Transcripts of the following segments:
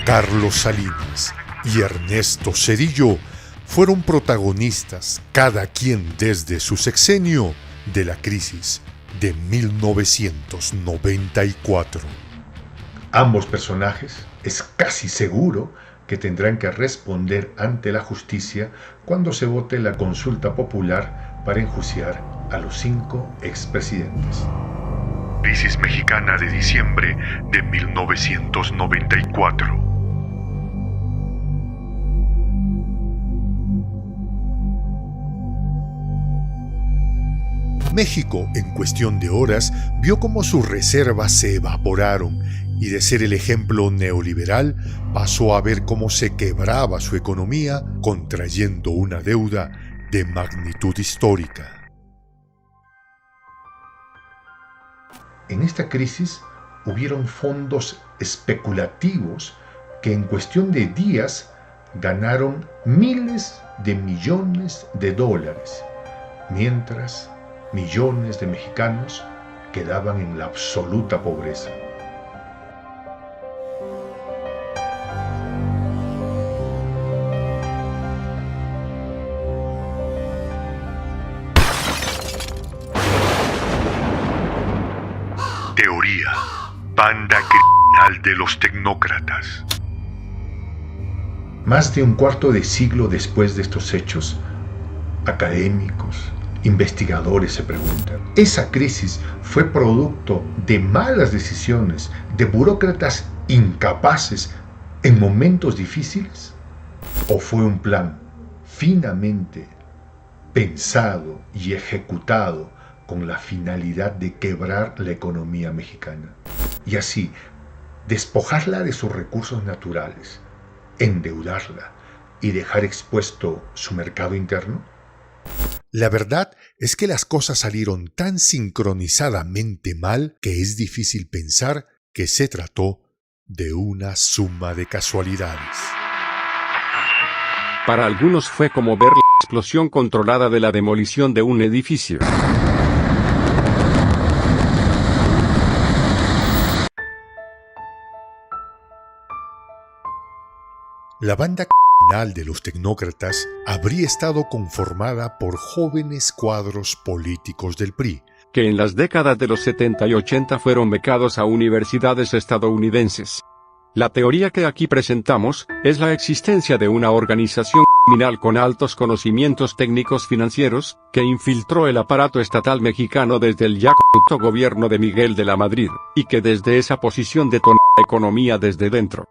Carlos Salinas y Ernesto Zedillo fueron protagonistas, cada quien desde su sexenio, de la crisis de 1994. Ambos personajes es casi seguro que tendrán que responder ante la justicia cuando se vote la consulta popular para enjuiciar a los 5 expresidentes. Crisis mexicana de diciembre de 1994. México, en cuestión de horas, vio cómo sus reservas se evaporaron y de ser el ejemplo neoliberal pasó a ver cómo se quebraba su economía contrayendo una deuda de magnitud histórica. En esta crisis hubieron fondos especulativos que en cuestión de días ganaron miles de millones de dólares, mientras millones de mexicanos quedaban en la absoluta pobreza. Teoría: banda criminal de los tecnócratas. Más de un cuarto de siglo después de estos hechos, académicos, investigadores se preguntan, ¿esa crisis fue producto de malas decisiones de burócratas incapaces en momentos difíciles? ¿O fue un plan finamente pensado y ejecutado con la finalidad de quebrar la economía mexicana y así despojarla de sus recursos naturales, endeudarla y dejar expuesto su mercado interno? La verdad es que las cosas salieron tan sincronizadamente mal que es difícil pensar que se trató de una suma de casualidades. Para algunos fue como ver la explosión controlada de la demolición de un edificio. La banda criminal de los tecnócratas habría estado conformada por jóvenes cuadros políticos del PRI, que en las décadas de los 70 y 80 fueron becados a universidades estadounidenses. La teoría que aquí presentamos es la existencia de una organización criminal con altos conocimientos técnicos financieros, que infiltró el aparato estatal mexicano desde el ya corrupto gobierno de Miguel de la Madrid, y que desde esa posición detonó la economía desde dentro.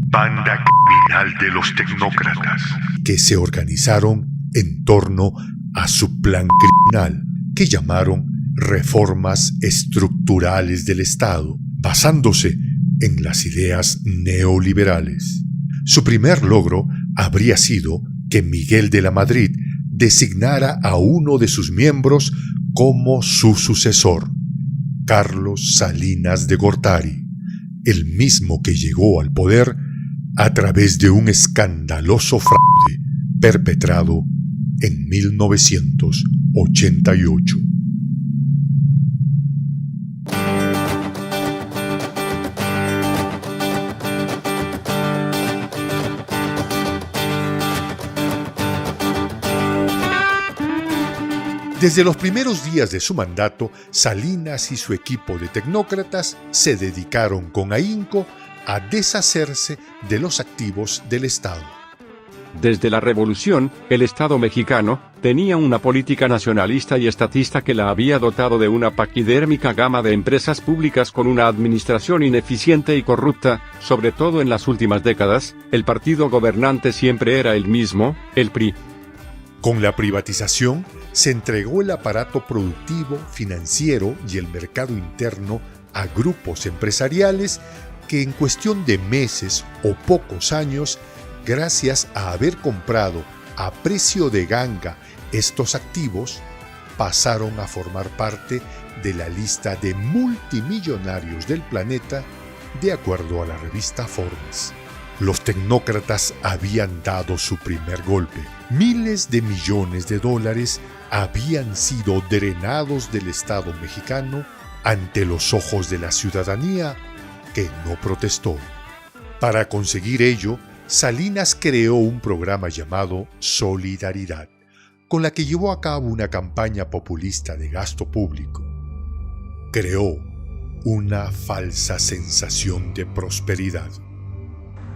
Banda criminal de los tecnócratas, que se organizaron en torno a su plan criminal, que llamaron reformas estructurales del Estado, basándose en las ideas neoliberales. Su primer logro habría sido que Miguel de la Madrid designara a uno de sus miembros como su sucesor, Carlos Salinas de Gortari, el mismo que llegó al poder a través de un escandaloso fraude perpetrado en 1988. Desde los primeros días de su mandato, Salinas y su equipo de tecnócratas se dedicaron con ahínco a deshacerse de los activos del Estado. Desde la Revolución, el Estado mexicano tenía una política nacionalista y estatista que la había dotado de una paquidérmica gama de empresas públicas con una administración ineficiente y corrupta. Sobre todo en las últimas décadas, el partido gobernante siempre era el mismo, el PRI. Con la privatización, se entregó el aparato productivo, financiero y el mercado interno a grupos empresariales que en cuestión de meses o pocos años, gracias a haber comprado a precio de ganga estos activos, pasaron a formar parte de la lista de multimillonarios del planeta, de acuerdo a la revista Forbes. Los tecnócratas habían dado su primer golpe. Miles de millones de dólares habían sido drenados del Estado mexicano ante los ojos de la ciudadanía que no protestó. Para conseguir ello, Salinas creó un programa llamado Solidaridad, con la que llevó a cabo una campaña populista de gasto público. Creó una falsa sensación de prosperidad.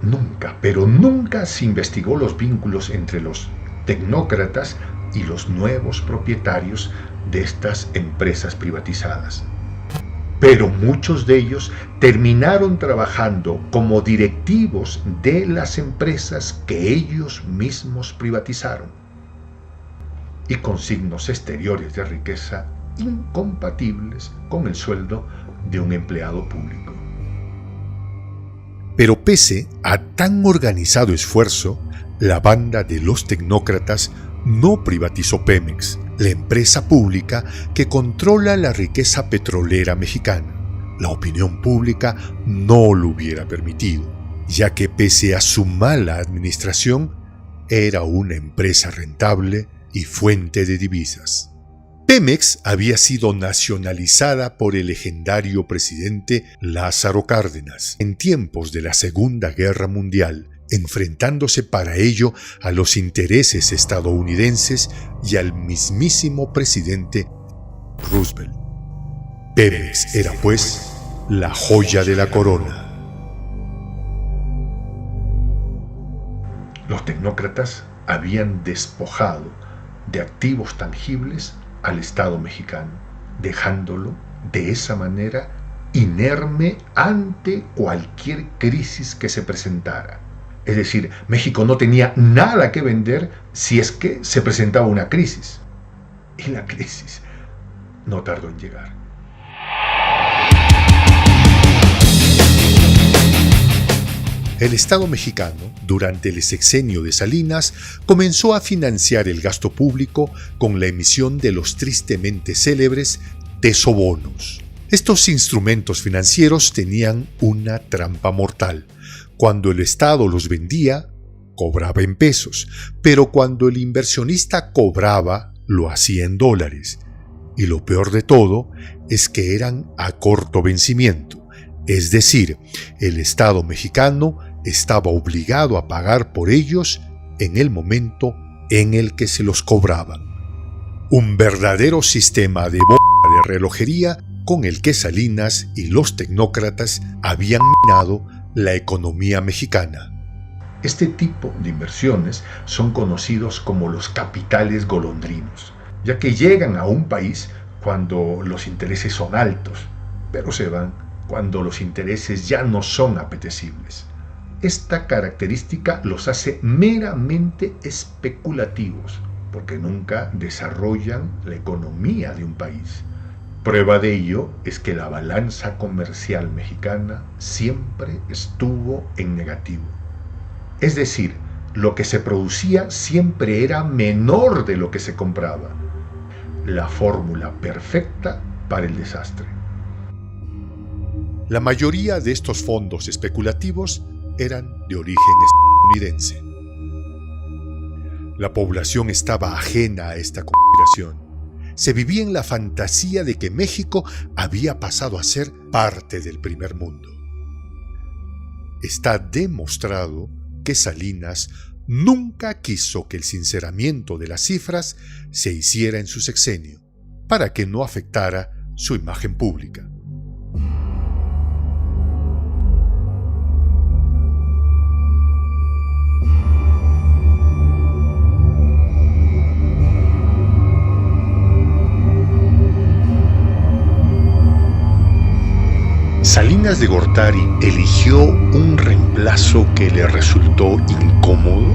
Nunca, pero nunca se investigó los vínculos entre los tecnócratas y los nuevos propietarios de estas empresas privatizadas. Pero muchos de ellos terminaron trabajando como directivos de las empresas que ellos mismos privatizaron y con signos exteriores de riqueza incompatibles con el sueldo de un empleado público. Pero pese a tan organizado esfuerzo, la banda de los tecnócratas no privatizó Pemex, la empresa pública que controla la riqueza petrolera mexicana. La opinión pública no lo hubiera permitido, ya que pese a su mala administración, era una empresa rentable y fuente de divisas. Pemex había sido nacionalizada por el legendario presidente Lázaro Cárdenas en tiempos de la Segunda Guerra Mundial, enfrentándose para ello a los intereses estadounidenses y al mismísimo presidente Roosevelt. Pemex era, pues, la joya de la corona. Los tecnócratas habían despojado de activos tangibles al Estado mexicano, dejándolo de esa manera inerme ante cualquier crisis que se presentara. Es decir, México no tenía nada que vender si es que se presentaba una crisis. Y la crisis no tardó en llegar. El Estado mexicano, durante el sexenio de Salinas, comenzó a financiar el gasto público con la emisión de los tristemente célebres tesobonos. Estos instrumentos financieros tenían una trampa mortal. Cuando el Estado los vendía, cobraba en pesos, pero cuando el inversionista cobraba, lo hacía en dólares. Y lo peor de todo es que eran a corto vencimiento, es decir, el Estado mexicano estaba obligado a pagar por ellos en el momento en el que se los cobraban. Un verdadero sistema de bomba de relojería con el que Salinas y los tecnócratas habían minado la economía mexicana. Este tipo de inversiones son conocidos como los capitales golondrinos, ya que llegan a un país cuando los intereses son altos, pero se van cuando los intereses ya no son apetecibles. Esta característica los hace meramente especulativos, porque nunca desarrollan la economía de un país. Prueba de ello es que la balanza comercial mexicana siempre estuvo en negativo. Es decir, lo que se producía siempre era menor de lo que se compraba. La fórmula perfecta para el desastre. La mayoría de estos fondos especulativos eran de origen estadounidense. La población estaba ajena a esta conspiración. Se vivía en la fantasía de que México había pasado a ser parte del primer mundo. Está demostrado que Salinas nunca quiso que el sinceramiento de las cifras se hiciera en su sexenio, para que no afectara su imagen pública. Salinas de Gortari eligió un reemplazo que le resultó incómodo.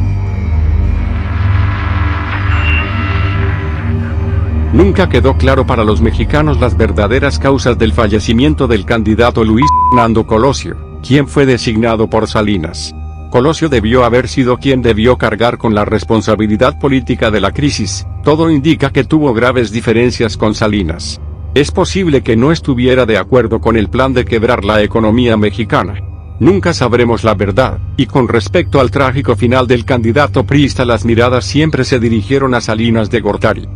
Nunca quedó claro para los mexicanos las verdaderas causas del fallecimiento del candidato Luis Fernando Colosio, quien fue designado por Salinas. Colosio debió haber sido quien debió cargar con la responsabilidad política de la crisis. Todo indica que tuvo graves diferencias con Salinas. Es posible que no estuviera de acuerdo con el plan de quebrar la economía mexicana. Nunca sabremos la verdad, y con respecto al trágico final del candidato priista, las miradas siempre se dirigieron a Salinas de Gortari.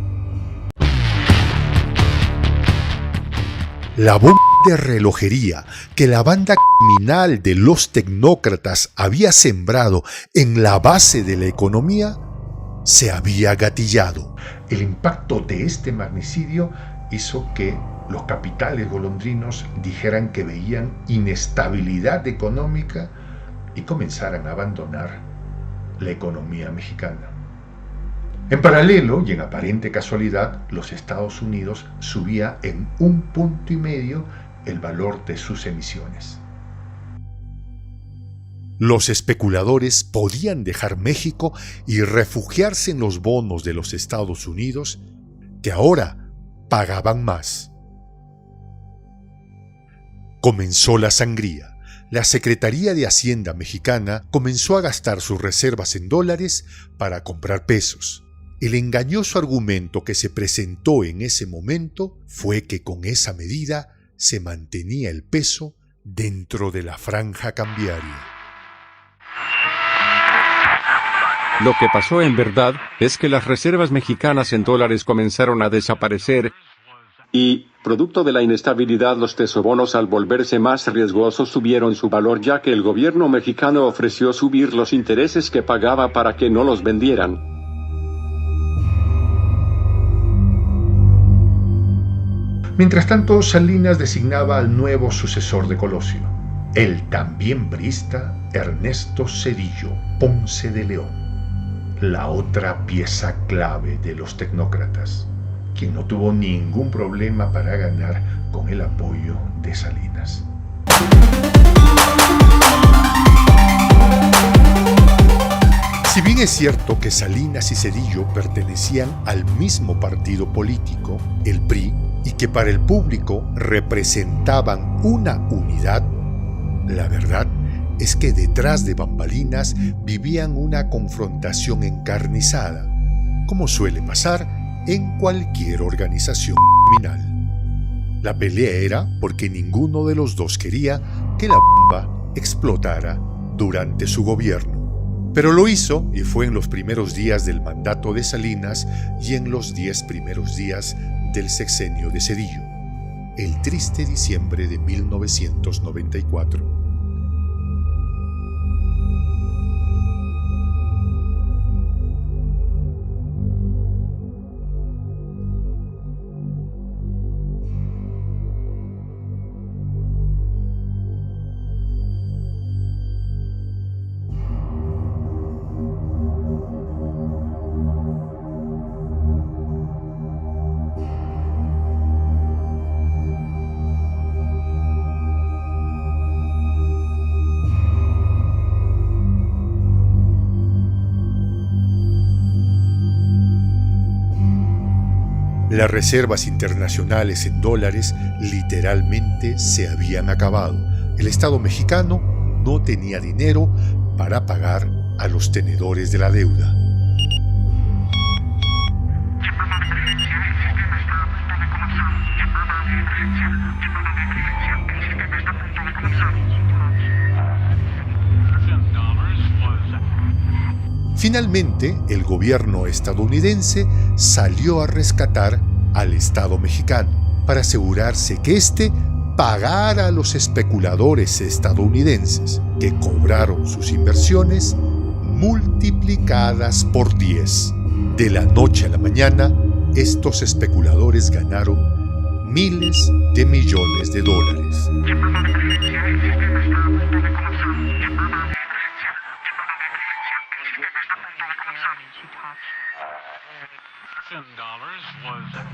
La bomba de relojería que la banda criminal de los tecnócratas había sembrado en la base de la economía se había gatillado. El impacto de este magnicidio hizo que los capitales golondrinos dijeran que veían inestabilidad económica y comenzaran a abandonar la economía mexicana. En paralelo, y en aparente casualidad, los Estados Unidos subía en 1,5 puntos el valor de sus emisiones. Los especuladores podían dejar México y refugiarse en los bonos de los Estados Unidos, que ahora pagaban más. Comenzó la sangría. La Secretaría de Hacienda mexicana comenzó a gastar sus reservas en dólares para comprar pesos. El engañoso argumento que se presentó en ese momento fue que con esa medida se mantenía el peso dentro de la franja cambiaria. Lo que pasó en verdad es que las reservas mexicanas en dólares comenzaron a desaparecer y, producto de la inestabilidad, los tesobonos, al volverse más riesgosos, subieron su valor, ya que el gobierno mexicano ofreció subir los intereses que pagaba para que no los vendieran. Mientras tanto, Salinas designaba al nuevo sucesor de Colosio, el también priista Ernesto Zedillo Ponce de León, la otra pieza clave de los tecnócratas, quien no tuvo ningún problema para ganar con el apoyo de Salinas. Si bien es cierto que Salinas y Zedillo pertenecían al mismo partido político, el PRI, y que para el público representaban una unidad, la verdad es que detrás de bambalinas vivían una confrontación encarnizada, como suele pasar en cualquier organización criminal. La pelea era porque ninguno de los dos quería que la bomba explotara durante su gobierno. Pero lo hizo, y fue en los primeros días del mandato de Salinas y en los 10 primeros días del sexenio de Zedillo, el triste diciembre de 1994. Las reservas internacionales en dólares literalmente se habían acabado. El Estado mexicano no tenía dinero para pagar a los tenedores de la deuda. Finalmente, el gobierno estadounidense salió a rescatar al Estado mexicano para asegurarse que éste pagara a los especuladores estadounidenses, que cobraron sus inversiones multiplicadas por 10. De la noche a la mañana, estos especuladores ganaron miles de millones de dólares.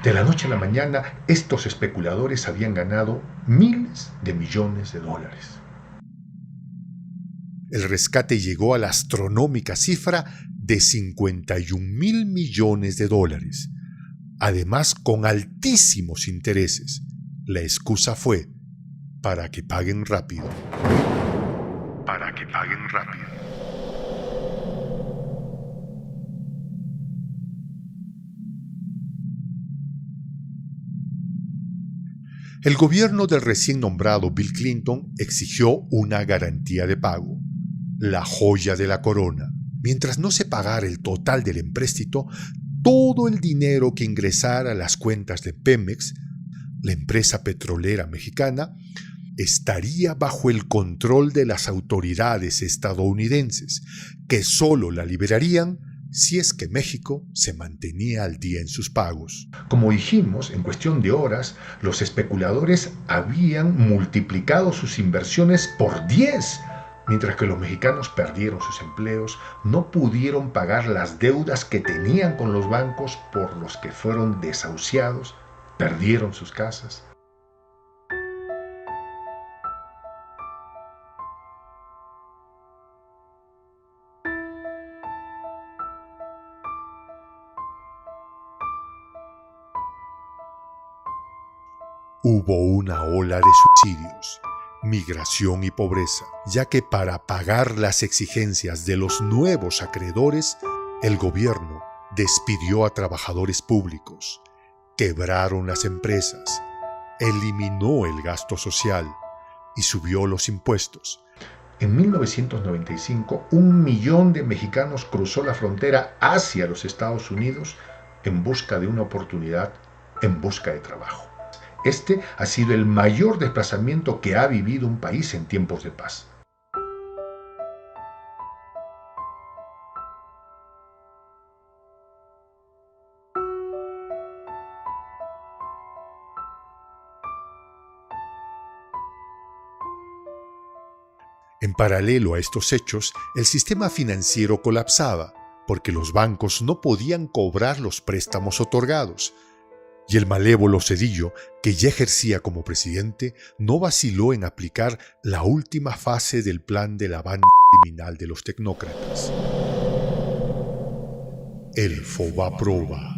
De la noche a la mañana, estos especuladores habían ganado miles de millones de dólares. El rescate llegó a la astronómica cifra de 51,000 millones de dólares, además con altísimos intereses. La excusa fue para que paguen rápido. Para que paguen rápido. El gobierno del recién nombrado Bill Clinton exigió una garantía de pago, la joya de la corona. Mientras no se pagara el total del empréstito, todo el dinero que ingresara a las cuentas de Pemex, la empresa petrolera mexicana, estaría bajo el control de las autoridades estadounidenses, que solo la liberarían si es que México se mantenía al día en sus pagos. Como dijimos, en cuestión de horas, los especuladores habían multiplicado sus inversiones por 10, mientras que los mexicanos perdieron sus empleos, no pudieron pagar las deudas que tenían con los bancos por los que fueron desahuciados, perdieron sus casas. Hubo una ola de suicidios, migración y pobreza, ya que para pagar las exigencias de los nuevos acreedores, el gobierno despidió a trabajadores públicos, quebraron las empresas, eliminó el gasto social y subió los impuestos. En 1995, 1 millón de mexicanos cruzó la frontera hacia los Estados Unidos en busca de una oportunidad, en busca de trabajo. Este ha sido el mayor desplazamiento que ha vivido un país en tiempos de paz. En paralelo a estos hechos, el sistema financiero colapsaba porque los bancos no podían cobrar los préstamos otorgados. Y el malévolo Zedillo, que ya ejercía como presidente, no vaciló en aplicar la última fase del plan de la banda criminal de los tecnócratas. El Fobaproba,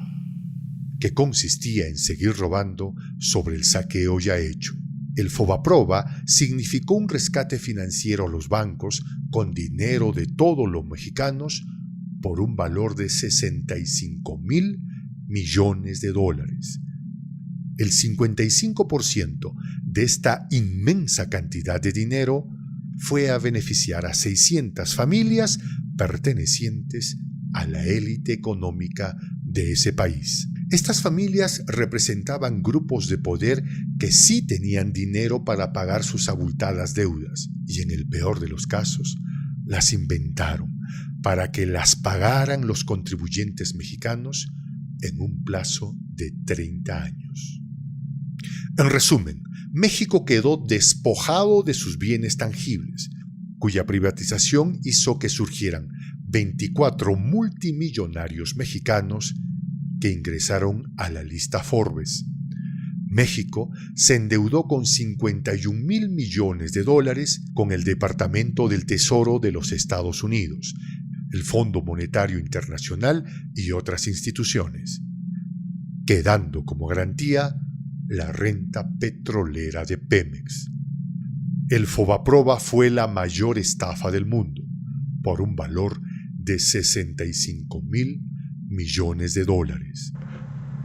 que consistía en seguir robando sobre el saqueo ya hecho. El Fobaproba significó un rescate financiero a los bancos con dinero de todos los mexicanos por un valor de $65,000 millones. El 55% de esta inmensa cantidad de dinero fue a beneficiar a 600 familias pertenecientes a la élite económica de ese país. Estas familias representaban grupos de poder que sí tenían dinero para pagar sus abultadas deudas y, en el peor de los casos, las inventaron para que las pagaran los contribuyentes mexicanos en un plazo de 30 años. En resumen, México quedó despojado de sus bienes tangibles, cuya privatización hizo que surgieran 24 multimillonarios mexicanos que ingresaron a la lista Forbes. México se endeudó con $51,000 millones con el Departamento del Tesoro de los Estados Unidos, el Fondo Monetario Internacional y otras instituciones, quedando como garantía la renta petrolera de Pemex. El Fobaproba fue la mayor estafa del mundo, por un valor de $65,000 millones.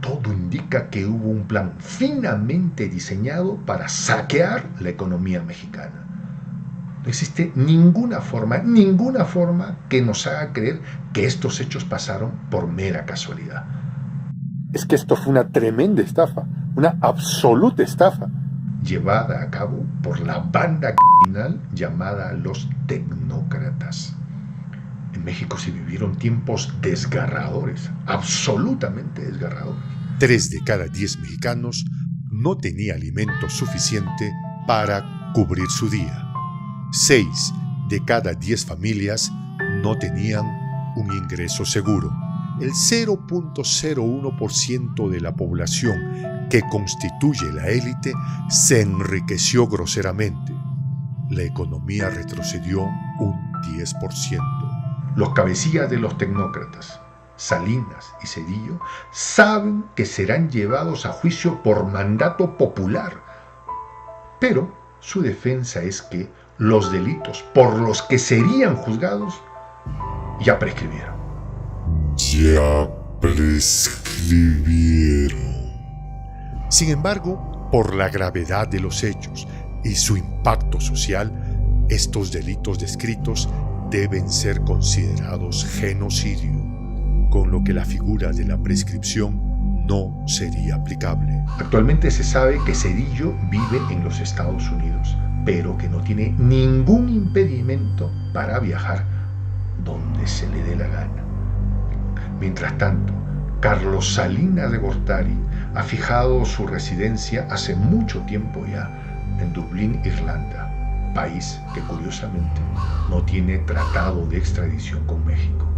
Todo indica que hubo un plan finamente diseñado para saquear la economía mexicana. No existe ninguna forma que nos haga creer que estos hechos pasaron por mera casualidad. Es que esto fue una tremenda estafa, una absoluta estafa, llevada a cabo por la banda criminal llamada los tecnócratas. En México se vivieron tiempos desgarradores, absolutamente desgarradores. 3 de cada 10 mexicanos no tenía alimento suficiente para cubrir su día. 6 de cada 10 familias no tenían un ingreso seguro. El 0.01% de la población que constituye la élite se enriqueció groseramente. La economía retrocedió un 10%. Los cabecillas de los tecnócratas, Salinas y Zedillo, saben que serán llevados a juicio por mandato popular, pero su defensa es que los delitos por los que serían juzgados ya prescribieron. Ya prescribieron. Sin embargo, Por la gravedad de los hechos y su impacto social, estos delitos descritos deben ser considerados genocidio, con lo que la figura de la prescripción no sería aplicable. Actualmente se sabe que Cedillo vive en los Estados Unidos, pero que no tiene ningún impedimento para viajar donde se le dé la gana. Mientras tanto, Carlos Salinas de Gortari ha fijado su residencia hace mucho tiempo ya en Dublín, Irlanda, país que curiosamente no tiene tratado de extradición con México.